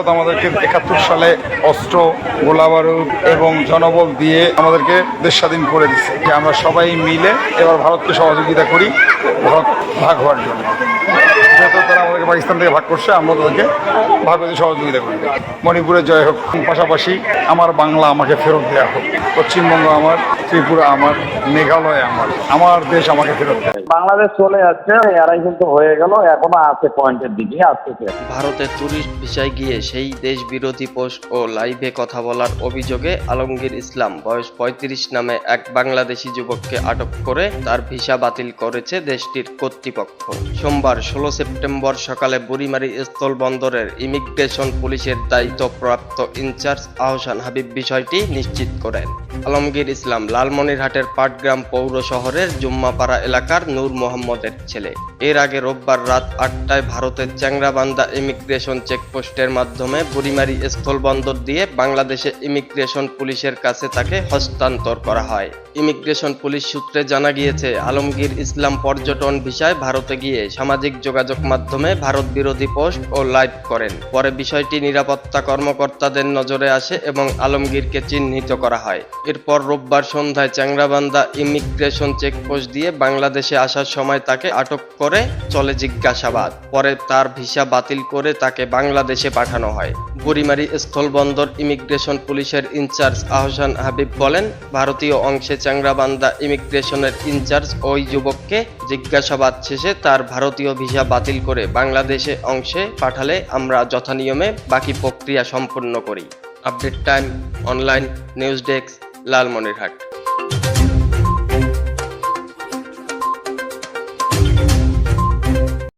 ভারত আমাদেরকে ৭১ সালে অস্ত্র, গোলাবারুদ এবং জনবল দিয়ে আমাদেরকে দেশ স্বাধীন করে দিচ্ছে। যে আমরা সবাই মিলে এবার ভারতকে সহযোগিতা করি ভারত ভাগ হওয়ার জন্য। যেহেতু তারা আমাদেরকে পাকিস্তান থেকে ভাগ করছে, আমরা তাদেরকে ভাগ হতে সহযোগিতা করি। মণিপুরে জয় হোক, পাশাপাশি আমার বাংলা আমাকে ফেরত দেওয়া হোক। পশ্চিমবঙ্গ আমার, ত্রিপুরা আমার, মেঘালয় আমার দেশ আমাকে ফেরত দেয়। বাংলাদেশ চলে যাচ্ছে, এরাই কিন্তু হয়ে গেল, এখনো আছে পয়েন্টের দিকে আসতেছে। ভারতের ট্যুরিস্ট ভিসায় গিয়ে সেই দেশ বিরোধী পোস্ট ও লাইভে কথা বলার অভিযোগে আলমগীর ইসলাম বয়স ৩৫ নামে এক বাংলাদেশি যুবককে আটক করে তার ভিসা বাতিল করেছে দেশটির কর্তৃপক্ষ। সোমবার ১৬ সেপ্টেম্বর সকালে বুড়িমারি স্থলবন্দরের ইমিগ্রেশন পুলিশের দায়িত্বপ্রাপ্ত ইনচার্জ আহসান হাবিব বিষয়টি নিশ্চিত করেন। আলমগীর ইসলাম লালমনিরহাটের পাটগ্রাম পৌর শহরের জুম্মাপাড়া এলাকার নূর মোহাম্মদের ছেলে। এর আগে রোববার রাত ৮টায় ভারতের চ্যাংরাবান্ধা ইমিগ্রেশন চেকপোস্টের মাধ্যমে বুড়িমারি স্থলবন্দর দিয়ে বাংলাদেশে ইমিগ্রেশন পুলিশের কাছে তাকে হস্তান্তর করা হয়। ইমিগ্রেশন পুলিশ সূত্রে জানা গিয়েছে, আলমগীর ইসলাম পর্যটন ভিসায় ভারতে গিয়ে সামাজিক যোগাযোগ মাধ্যমে ভারত বিরোধী পোস্ট ও লাইভ করেন। পরে বিষয়টি নিরাপত্তা কর্মকর্তাদের নজরে আসে এবং আলমগীরকে চিহ্নিত করা হয়। এরপর রোববার সন্ধ্যায় চ্যাংরাবান্ধা ইমিগ্রেশন চেকপোস্ট দিয়ে বাংলাদেশে আসার সময় তাকে আটক করে চলে জিজ্ঞাসাবাদ। পরে তার ভিসা বাতিল করে তাকে বাংলাদেশে পাঠানো হয়। বুড়িমারি স্থলবন্দর ইমিগ্রেশন পুলিশের ইনচার্জ আহসান হাবিব বলেন, ভারতীয় অংশে চ্যাংরাবান্ধা ইমিগ্রেশনের ইনচার্জ ওই যুবককে জিজ্ঞাসাবাদ শেষে তার ভারতীয় ভিসা বাতিল করে বাংলাদেশে অংশে পাঠালে আমরা যথানিয়মে বাকি প্রক্রিয়া সম্পন্ন করি। Update time online news desk, Lalmonirhat.